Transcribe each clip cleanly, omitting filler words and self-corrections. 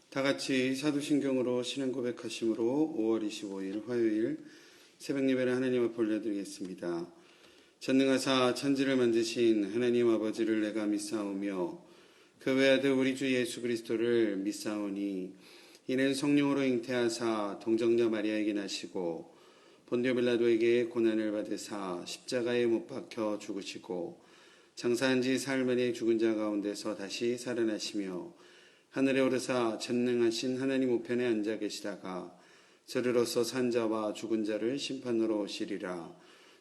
다 같이 사도신경으로 신앙 고백하심으로 5월 25일 화요일 새벽 예배를 하나님 앞에 올려드리겠습니다. 전능하사 천지를 만드신 하나님 아버지를 내가 믿사오며 그 외아들 우리 주 예수 그리스도를 믿사오니 이는 성령으로 잉태하사 동정녀 마리아에게 나시고 본디오 빌라도에게 고난을 받으사 십자가에 못 박혀 죽으시고 장사한 지 사흘 만에 죽은 자 가운데서 다시 살아나시며 하늘에 오르사 전능하신 하나님 우편에 앉아 계시다가 저리로서 산 자와 죽은 자를 심판으로 오시리라.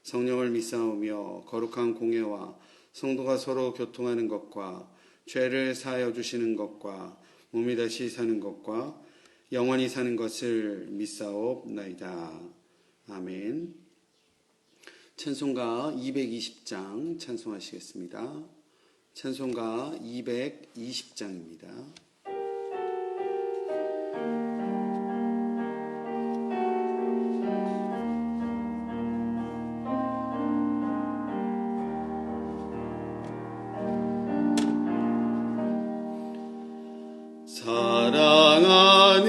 성령을 믿사오며 거룩한 공예와 성도가 서로 교통하는 것과 죄를 사하여 주시는 것과 몸이 다시 사는 것과 영원히 사는 것을 믿사옵나이다. 아멘. 찬송가 220장 찬송하시겠습니다. 찬송가 220장입니다.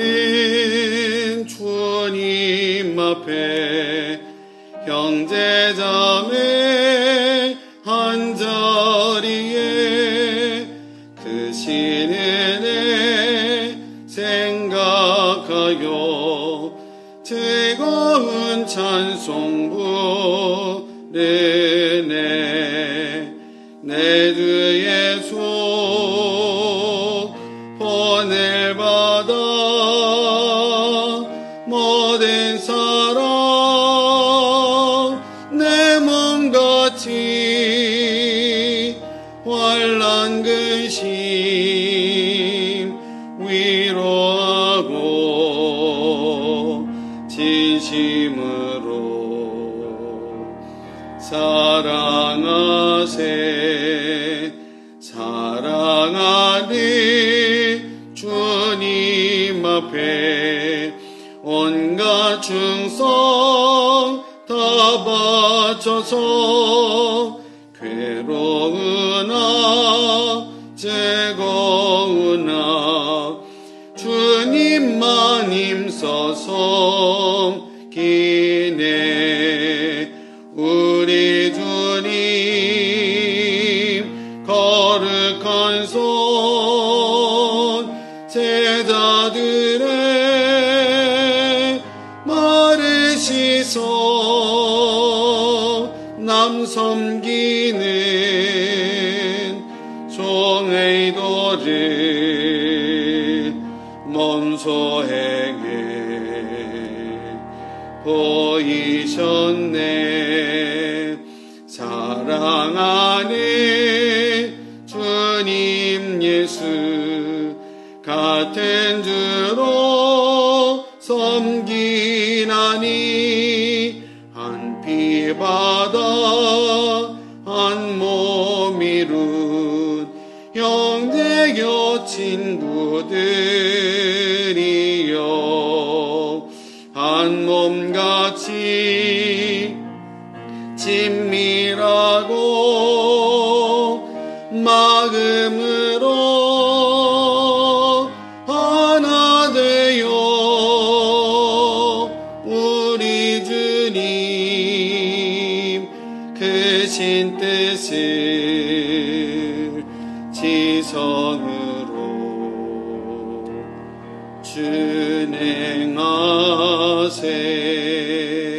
사랑하는 주님 앞에 형제자매 한자리에 그 신은혜 생각하여 즐거운 찬송 부르네. 내 주 예수 본을 받아 모든 사랑 내 몸같이 환난 근심 위로하고 진심으로 사랑하세. 사랑하는 주님 앞에 온갖 충성 다 바쳐서 괴로우나 즐거우나 주님만 힘써서 기네. 우리 주님 거룩한 손 제자들의 마르시소 남 섬기는 종의 도를 몸소 행해 보이셨네. 사랑하는 주님 예수 같은 주로 섬기나니 한 피 받아 한 몸 이룬 형제여 친구들이여 한 몸같이 친밀하고 마음으로 하나 되어 우리 주님 크신 뜻을 지성으로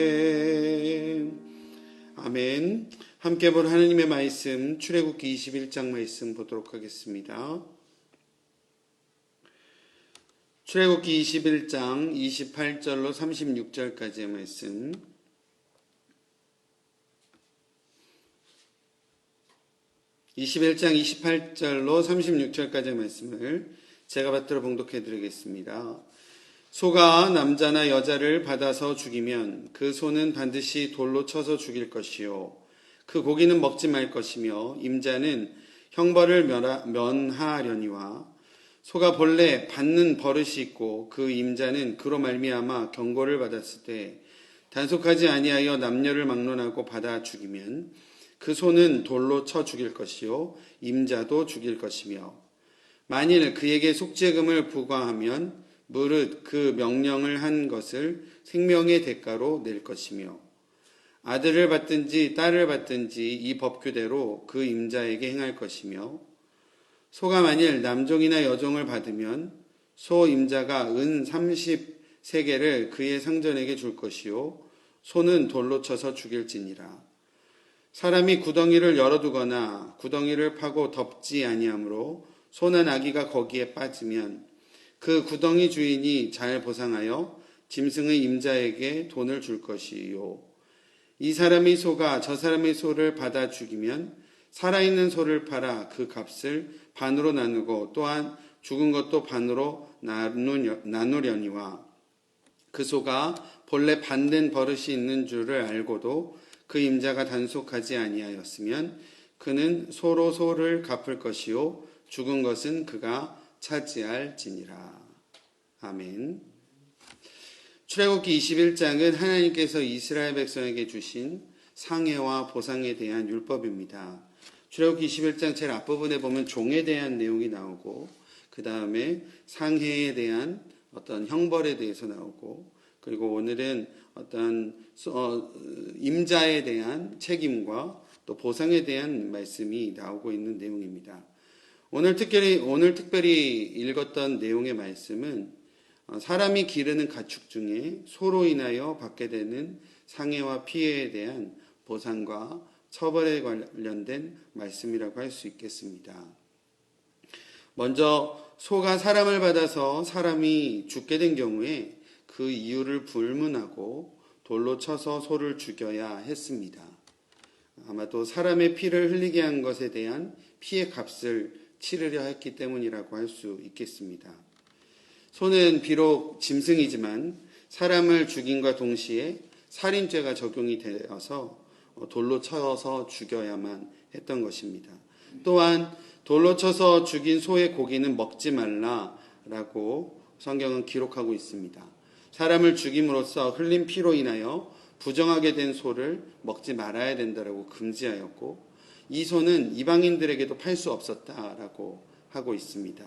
준행하세. 아멘. 함께 볼 하나님의 말씀 출애굽기 21장 말씀 보도록 하겠습니다. 출애굽기 21장 28절로 36절까지의 말씀. (21장 28절로 36절까지의 말씀을 제가 받들어 봉독해 드리겠습니다. 소가 남자나 여자를 받아서 죽이면 그 소는 반드시 돌로 쳐서 죽일 것이요 그 고기는 먹지 말 것이며 임자는 형벌을 면하려니와 소가 본래 받는 버릇이 있고 그 임자는 그로 말미암아 경고를 받았을 때 단속하지 아니하여 남녀를 막론하고 받아 죽이면 그 소는 돌로 쳐 죽일 것이요 임자도 죽일 것이며 만일 그에게 속죄금을 부과하면 무릇 그 명령을 한 것을 생명의 대가로 낼 것이며 아들을 받든지 딸을 받든지 이 법규대로 그 임자에게 행할 것이며 소가 만일 남종이나 여종을 받으면 소 임자가 은 30세겔을 그의 상전에게 줄 것이요 소는 돌로 쳐서 죽일지니라. 사람이 구덩이를 열어두거나 구덩이를 파고 덮지 아니하므로 소나 나귀가 거기에 빠지면 그 구덩이 주인이 잘 보상하여 짐승의 임자에게 돈을 줄 것이요 이 사람의 소가 저 사람의 소를 받아 죽이면 살아있는 소를 팔아 그 값을 반으로 나누고 또한 죽은 것도 반으로 나누려니와 그 소가 본래 받는 버릇이 있는 줄을 알고도 그 임자가 단속하지 아니하였으면 그는 소로 소를 갚을 것이요 죽은 것은 그가 차지할지니라. 아멘. 출애굽기 21장은 하나님께서 이스라엘 백성에게 주신 상해와 보상에 대한 율법입니다. 출애굽기 21장 제일 앞부분에 보면 종에 대한 내용이 나오고 그 다음에 상해에 대한 어떤 형벌에 대해서 나오고 그리고 오늘은 어떤 임자에 대한 책임과 또 보상에 대한 말씀이 나오고 있는 내용입니다. 오늘 특별히 읽었던 내용의 말씀은 사람이 기르는 가축 중에 소로 인하여 받게 되는 상해와 피해에 대한 보상과 처벌에 관련된 말씀이라고 할 수 있겠습니다. 먼저 소가 사람을 받아서 사람이 죽게 된 경우에 그 이유를 불문하고 돌로 쳐서 소를 죽여야 했습니다. 아마도 사람의 피를 흘리게 한 것에 대한 피해 값을 치르려 했기 때문이라고 할 수 있겠습니다. 소는 비록 짐승이지만 사람을 죽임과 동시에 살인죄가 적용이 되어서 돌로 쳐서 죽여야만 했던 것입니다. 또한 돌로 쳐서 죽인 소의 고기는 먹지 말라라고 성경은 기록하고 있습니다. 사람을 죽임으로써 흘린 피로 인하여 부정하게 된 소를 먹지 말아야 된다라고 금지하였고 이 소는 이방인들에게도 팔 수 없었다라고 하고 있습니다.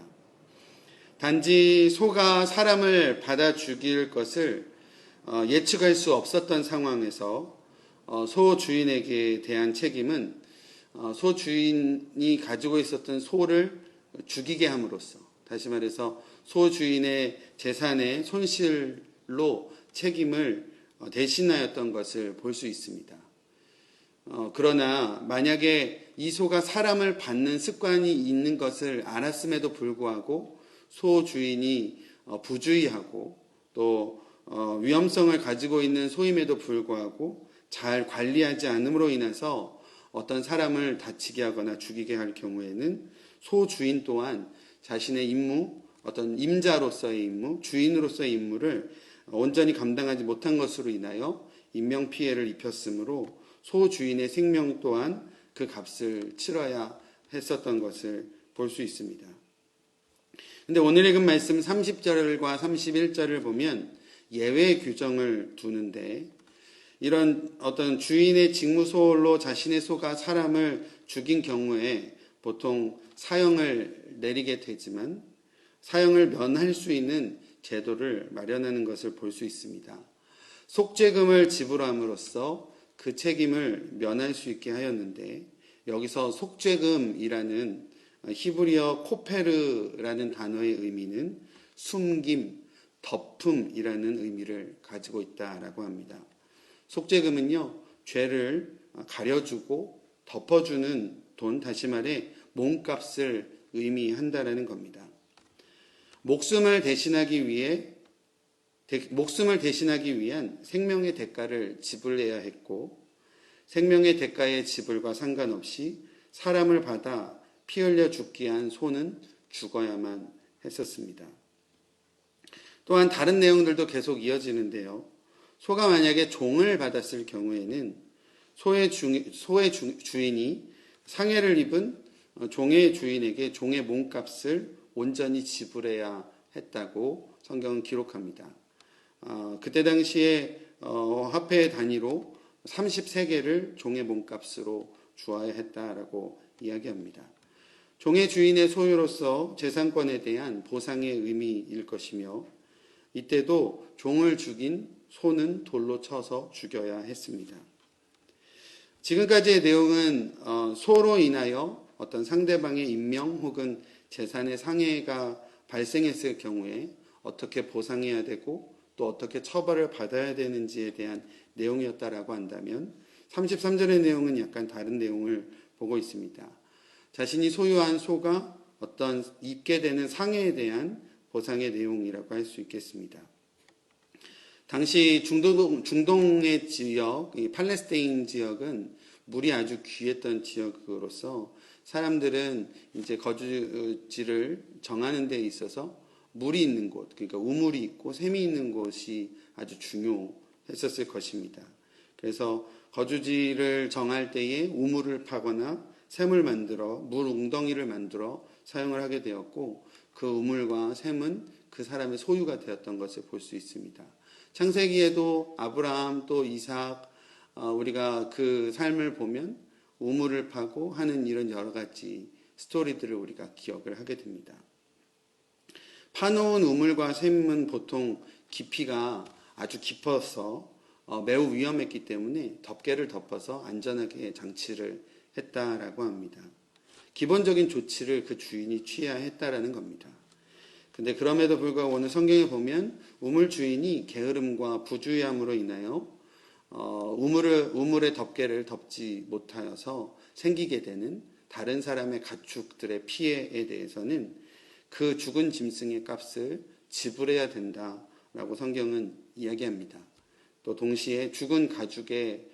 단지 소가 사람을 받아 죽일 것을 예측할 수 없었던 상황에서 소 주인에게 대한 책임은 소 주인이 가지고 있었던 소를 죽이게 함으로써 다시 말해서 소 주인의 재산의 손실로 책임을 대신하였던 것을 볼 수 있습니다. 그러나 만약에 이 소가 사람을 받는 습관이 있는 것을 알았음에도 불구하고 소 주인이 부주의하고 또 위험성을 가지고 있는 소임에도 불구하고 잘 관리하지 않음으로 인해서 어떤 사람을 다치게 하거나 죽이게 할 경우에는 소 주인 또한 자신의 임무, 어떤 임자로서의 임무, 주인으로서의 임무를 온전히 감당하지 못한 것으로 인하여 인명피해를 입혔으므로 소 주인의 생명 또한 그 값을 치러야 했었던 것을 볼 수 있습니다. 근데 오늘 읽은 말씀 30절과 31절을 보면 예외 규정을 두는데 이런 어떤 주인의 직무소홀로 자신의 소가 사람을 죽인 경우에 보통 사형을 내리게 되지만 사형을 면할 수 있는 제도를 마련하는 것을 볼 수 있습니다. 속죄금을 지불함으로써 그 책임을 면할 수 있게 하였는데 여기서 속죄금이라는 히브리어 코페르라는 단어의 의미는 숨김, 덮음이라는 의미를 가지고 있다라고 합니다. 속죄금은요, 죄를 가려주고 덮어주는 돈, 다시 말해 몸값을 의미한다라는 겁니다. 목숨을 대신하기 위한 생명의 대가를 지불해야 했고 생명의 대가의 지불과 상관없이 사람을 받아 피 흘려 죽게 한 소는 죽어야만 했었습니다. 또한 다른 내용들도 계속 이어지는데요. 소가 만약에 종을 받았을 경우에는 소의 주인이 상해를 입은 종의 주인에게 종의 몸값을 온전히 지불해야 했다고 성경은 기록합니다. 그때 당시에 화폐 단위로 30세겔을 종의 몸값으로 주어야 했다라고 이야기합니다. 종의 주인의 소유로서 재산권에 대한 보상의 의미일 것이며 이때도 종을 죽인 소는 돌로 쳐서 죽여야 했습니다. 지금까지의 내용은 소로 인하여 어떤 상대방의 인명 혹은 재산의 상해가 발생했을 경우에 어떻게 보상해야 되고 또 어떻게 처벌을 받아야 되는지에 대한 내용이었다라고 한다면 33절의 내용은 약간 다른 내용을 보고 있습니다. 자신이 소유한 소가 어떤 입게 되는 상해에 대한 보상의 내용이라고 할 수 있겠습니다. 당시 중동의 지역, 팔레스타인 지역은 물이 아주 귀했던 지역으로서 사람들은 이제 거주지를 정하는 데 있어서 물이 있는 곳, 그러니까 우물이 있고 샘이 있는 곳이 아주 중요했었을 것입니다. 그래서 거주지를 정할 때에 우물을 파거나 샘을 만들어 물 웅덩이를 만들어 사용을 하게 되었고 그 우물과 샘은 그 사람의 소유가 되었던 것을 볼 수 있습니다. 창세기에도 아브라함 또 이삭 우리가 그 삶을 보면 우물을 파고 하는 이런 여러 가지 스토리들을 우리가 기억을 하게 됩니다. 파놓은 우물과 샘은 보통 깊이가 아주 깊어서 매우 위험했기 때문에 덮개를 덮어서 안전하게 장치를 했다라고 합니다. 기본적인 조치를 그 주인이 취해야 했다라는 겁니다. 근데 그럼에도 불구하고 오늘 성경에 보면 우물 주인이 게으름과 부주의함으로 인하여 우물의 덮개를 덮지 못하여서 생기게 되는 다른 사람의 가축들의 피해에 대해서는 그 죽은 짐승의 값을 지불해야 된다라고 성경은 이야기합니다. 또 동시에 죽은 가축의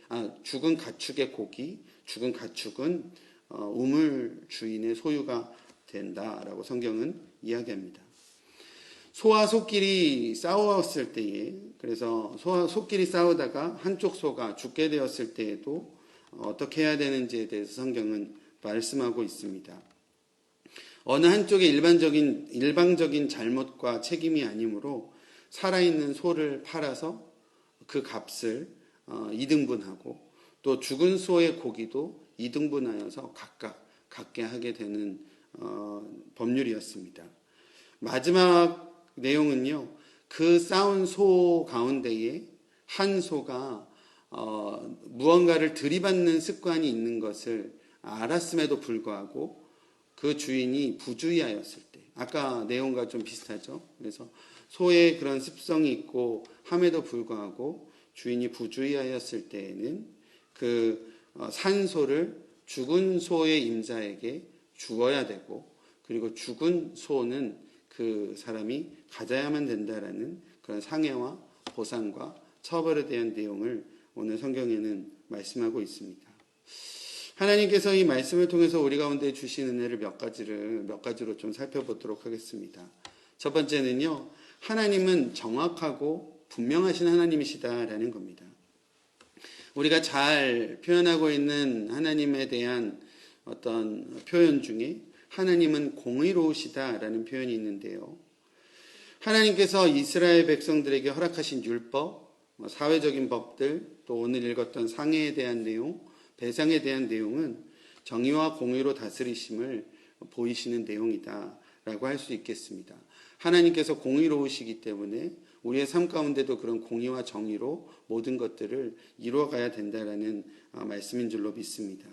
고기, 죽은 가축은 우물 주인의 소유가 된다라고 성경은 이야기합니다. 소와 소끼리 싸웠을 때에, 그래서 소와 소끼리 싸우다가 한쪽 소가 죽게 되었을 때에도 어떻게 해야 되는지에 대해서 성경은 말씀하고 있습니다. 어느 한쪽의 일방적인 잘못과 책임이 아니므로 살아있는 소를 팔아서 그 값을 2등분하고 또 죽은 소의 고기도 2등분하여서 각각 갖게 하게 되는 법률이었습니다. 마지막 내용은요, 그 싸운 소 가운데에 한 소가 무언가를 들이받는 습관이 있는 것을 알았음에도 불구하고 그 주인이 부주의하였을 때, 아까 내용과 좀 비슷하죠. 그래서 소의 그런 습성이 있고 함에도 불구하고 주인이 부주의하였을 때에는 그 산 소를 죽은 소의 임자에게 주어야 되고, 그리고 죽은 소는 그 사람이 가져야만 된다라는 그런 상해와 보상과 처벌에 대한 내용을 오늘 성경에는 말씀하고 있습니다. 하나님께서 이 말씀을 통해서 우리 가운데 주신 은혜를 몇 가지로 좀 살펴보도록 하겠습니다. 첫 번째는요, 하나님은 정확하고 분명하신 하나님이시다라는 겁니다. 우리가 잘 표현하고 있는 하나님에 대한 어떤 표현 중에 하나님은 공의로우시다라는 표현이 있는데요. 하나님께서 이스라엘 백성들에게 허락하신 율법, 사회적인 법들, 또 오늘 읽었던 상해에 대한 내용, 배상에 대한 내용은 정의와 공의로 다스리심을 보이시는 내용이다라고 할 수 있겠습니다. 하나님께서 공의로우시기 때문에 우리의 삶 가운데도 그런 공의와 정의로 모든 것들을 이루어가야 된다라는 말씀인 줄로 믿습니다.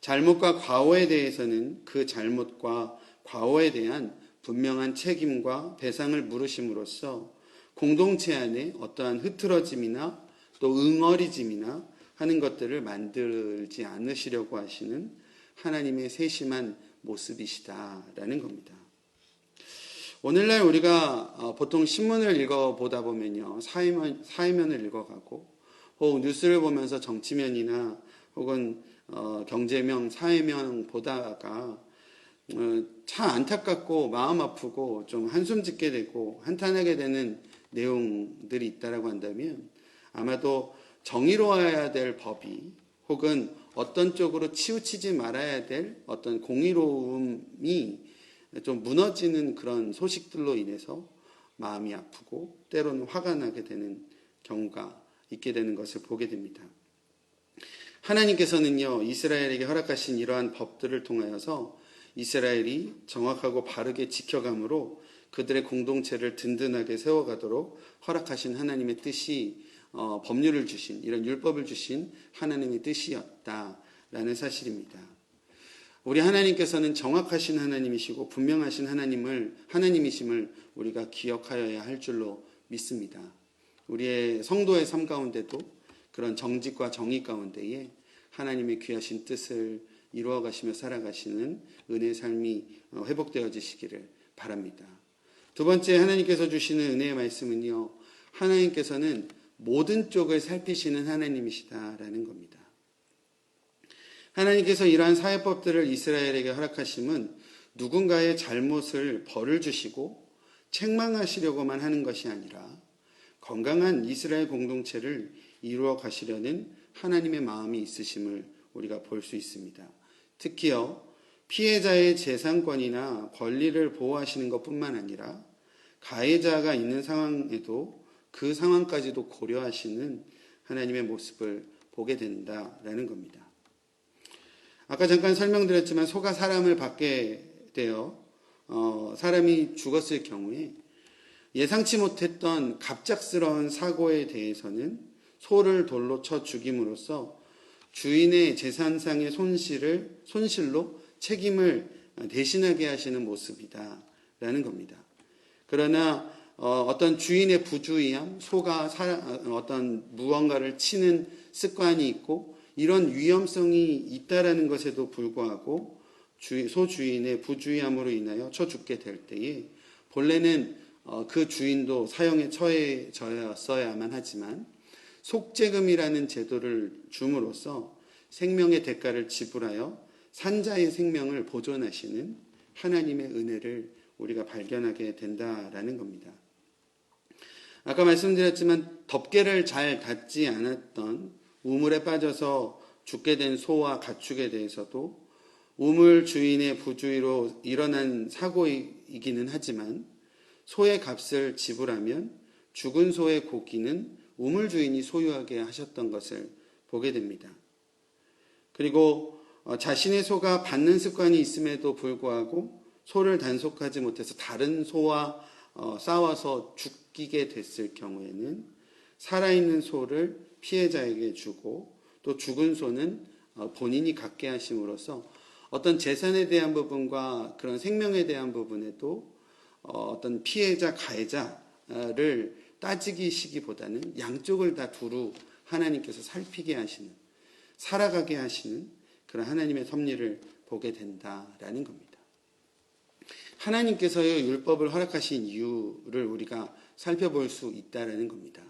잘못과 과오에 대해서는 그 잘못과 과오에 대한 분명한 책임과 배상을 물으심으로써 공동체 안에 어떠한 흐트러짐이나 또 응어리짐이나 하는 것들을 만들지 않으시려고 하시는 하나님의 세심한 모습이시다라는 겁니다. 오늘날 우리가 보통 신문을 읽어보다 보면요, 사회면을 읽어가고 혹은 뉴스를 보면서 정치면이나 혹은 경제면, 사회면 보다가 참 안타깝고 마음 아프고 좀 한숨 짓게 되고 한탄하게 되는 내용들이 있다라고 한다면 아마도 정의로워야 될 법이 혹은 어떤 쪽으로 치우치지 말아야 될 어떤 공의로움이 좀 무너지는 그런 소식들로 인해서 마음이 아프고 때로는 화가 나게 되는 경우가 있게 되는 것을 보게 됩니다. 하나님께서는요, 이스라엘에게 허락하신 이러한 법들을 통하여서 이스라엘이 정확하고 바르게 지켜감으로 그들의 공동체를 든든하게 세워가도록 허락하신 하나님의 뜻이 법률을 주신, 이런 율법을 주신 하나님의 뜻이었다라는 사실입니다. 우리 하나님께서는 정확하신 하나님이시고 분명하신 하나님이심을 우리가 기억하여야 할 줄로 믿습니다. 우리의 성도의 삶 가운데도 그런 정직과 정의 가운데에 하나님의 귀하신 뜻을 이루어가시며 살아가시는 은혜의 삶이 회복되어지시기를 바랍니다. 두 번째, 하나님께서 주시는 은혜의 말씀은요, 하나님께서는 모든 쪽을 살피시는 하나님이시다라는 겁니다. 하나님께서 이러한 사회법들을 이스라엘에게 허락하심은 누군가의 잘못을 벌을 주시고 책망하시려고만 하는 것이 아니라 건강한 이스라엘 공동체를 이루어 가시려는 하나님의 마음이 있으심을 우리가 볼 수 있습니다. 특히요, 피해자의 재산권이나 권리를 보호하시는 것뿐만 아니라 가해자가 있는 상황에도 그 상황까지도 고려하시는 하나님의 모습을 보게 된다라는 겁니다. 아까 잠깐 설명드렸지만 소가 사람을 받게 되어 사람이 죽었을 경우에 예상치 못했던 갑작스러운 사고에 대해서는 소를 돌로 쳐 죽임으로써 주인의 재산상의 손실로 책임을 대신하게 하시는 모습이다라는 겁니다. 그러나 어떤 주인의 부주의함, 소가 어떤 무언가를 치는 습관이 있고 이런 위험성이 있다라는 것에도 불구하고 소주인의 부주의함으로 인하여 쳐 죽게 될 때에 본래는 그 주인도 사형에 처해졌어야만 하지만 속죄금이라는 제도를 줌으로써 생명의 대가를 지불하여 산자의 생명을 보존하시는 하나님의 은혜를 우리가 발견하게 된다라는 겁니다. 아까 말씀드렸지만 덮개를 잘 닫지 않았던 우물에 빠져서 죽게 된 소와 가축에 대해서도 우물 주인의 부주의로 일어난 사고이기는 하지만 소의 값을 지불하면 죽은 소의 고기는 우물 주인이 소유하게 하셨던 것을 보게 됩니다. 그리고 자신의 소가 받는 습관이 있음에도 불구하고 소를 단속하지 못해서 다른 소와 싸워서 죽이게 됐을 경우에는 살아있는 소를 피해자에게 주고 또 죽은 소는 본인이 갖게 하심으로써 어떤 재산에 대한 부분과 그런 생명에 대한 부분에도 어떤 피해자, 가해자를 따지기시기보다는 양쪽을 다 두루 하나님께서 살피게 하시는, 살아가게 하시는 그런 하나님의 섭리를 보게 된다라는 겁니다. 하나님께서의 율법을 허락하신 이유를 우리가 살펴볼 수 있다라는 겁니다.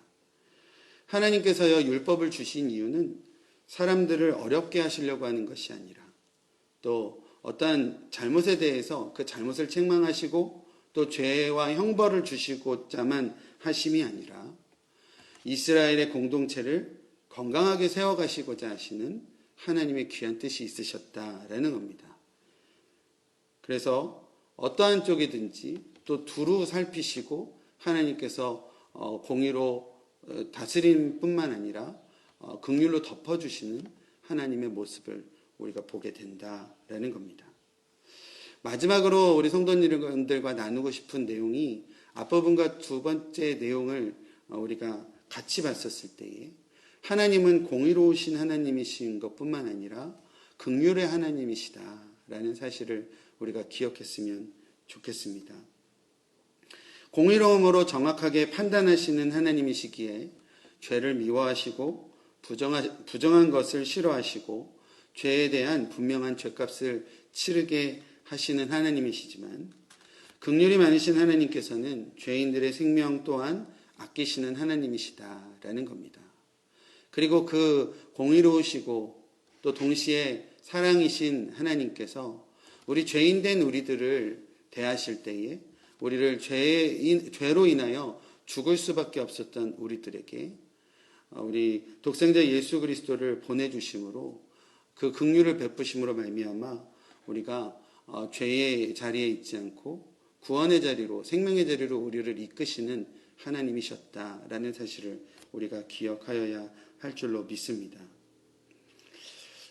하나님께서요 율법을 주신 이유는 사람들을 어렵게 하시려고 하는 것이 아니라 또 어떠한 잘못에 대해서 그 잘못을 책망하시고 또 죄와 형벌을 주시고자만 하심이 아니라 이스라엘의 공동체를 건강하게 세워가시고자 하시는 하나님의 귀한 뜻이 있으셨다라는 겁니다. 그래서 어떠한 쪽이든지 또 두루 살피시고 하나님께서 공의로 다스림뿐만 아니라 긍휼로 덮어주시는 하나님의 모습을 우리가 보게 된다라는 겁니다. 마지막으로 우리 성도님들과 나누고 싶은 내용이 앞부분과 두 번째 내용을 우리가 같이 봤었을 때에 하나님은 공의로우신 하나님이신 것뿐만 아니라 긍휼의 하나님이시다라는 사실을 우리가 기억했으면 좋겠습니다. 공의로움으로 정확하게 판단하시는 하나님이시기에 죄를 미워하시고 부정한 것을 싫어하시고 죄에 대한 분명한 죄값을 치르게 하시는 하나님이시지만 긍휼이 많으신 하나님께서는 죄인들의 생명 또한 아끼시는 하나님이시다라는 겁니다. 그리고 그 공의로우시고 또 동시에 사랑이신 하나님께서 우리 죄인된 우리들을 대하실 때에 우리를 죄로 인하여 죽을 수밖에 없었던 우리들에게 우리 독생자 예수 그리스도를 보내주심으로 그 긍휼을 베푸심으로 말미암아 우리가 죄의 자리에 있지 않고 구원의 자리로 생명의 자리로 우리를 이끄시는 하나님이셨다라는 사실을 우리가 기억하여야 할 줄로 믿습니다.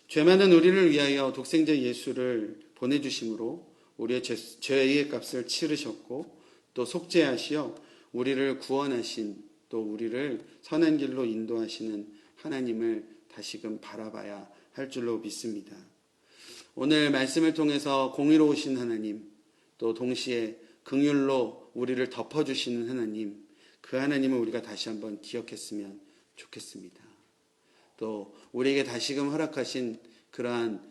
죄 많은 우리를 위하여 독생자 예수를 보내주심으로 우리의 죄의 값을 치르셨고 또 속죄하시어 우리를 구원하신 또 우리를 선한 길로 인도하시는 하나님을 다시금 바라봐야 할 줄로 믿습니다. 오늘 말씀을 통해서 공의로우신 하나님, 또 동시에 긍휼로 우리를 덮어주시는 하나님, 그 하나님을 우리가 다시 한번 기억했으면 좋겠습니다. 또 우리에게 다시금 허락하신 그러한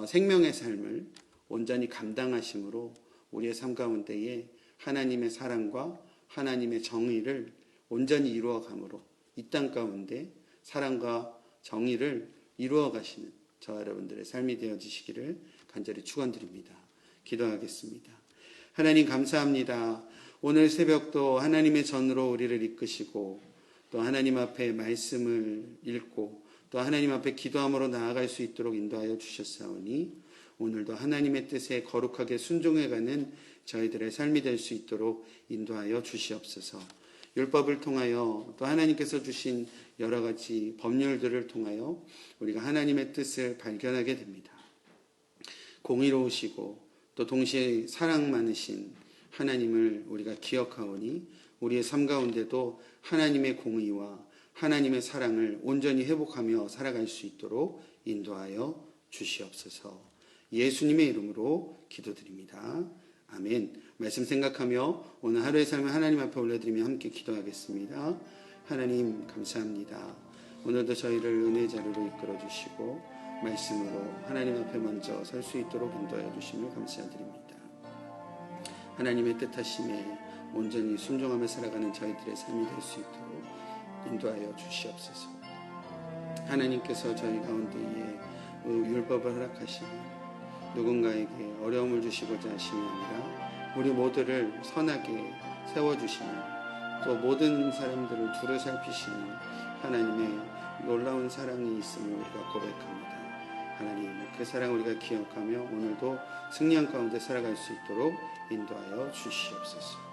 생명의 삶을 온전히 감당하심으로 우리의 삶 가운데에 하나님의 사랑과 하나님의 정의를 온전히 이루어감으로 이 땅 가운데 사랑과 정의를 이루어 가시는 저와 여러분들의 삶이 되어지시기를 간절히 축원드립니다. 기도하겠습니다. 하나님 감사합니다. 오늘 새벽도 하나님의 전으로 우리를 이끄시고 또 하나님 앞에 말씀을 읽고 또 하나님 앞에 기도함으로 나아갈 수 있도록 인도하여 주셨사오니 오늘도 하나님의 뜻에 거룩하게 순종해가는 저희들의 삶이 될 수 있도록 인도하여 주시옵소서. 율법을 통하여 또 하나님께서 주신 여러 가지 법률들을 통하여 우리가 하나님의 뜻을 발견하게 됩니다. 공의로우시고 또 동시에 사랑 많으신 하나님을 우리가 기억하오니 우리의 삶 가운데도 하나님의 공의와 하나님의 사랑을 온전히 회복하며 살아갈 수 있도록 인도하여 주시옵소서. 예수님의 이름으로 기도드립니다. 아멘. 말씀 생각하며 오늘 하루의 삶을 하나님 앞에 올려드리며 함께 기도하겠습니다. 하나님 감사합니다. 오늘도 저희를 은혜의 자리로 이끌어 주시고 말씀으로 하나님 앞에 먼저 설 수 있도록 인도하여 주심을 감사드립니다. 하나님의 뜻하심에 온전히 순종하며 살아가는 저희들의 삶이 될 수 있도록 인도하여 주시옵소서. 하나님께서 저희 가운데에 율법을 허락하시며 누군가에게 어려움을 주시고자 하심이 아니라 우리 모두를 선하게 세워주시는 또 모든 사람들을 두루 살피시는 하나님의 놀라운 사랑이 있음을 우리가 고백합니다. 하나님 그 사랑 우리가 기억하며 오늘도 승리한 가운데 살아갈 수 있도록 인도하여 주시옵소서.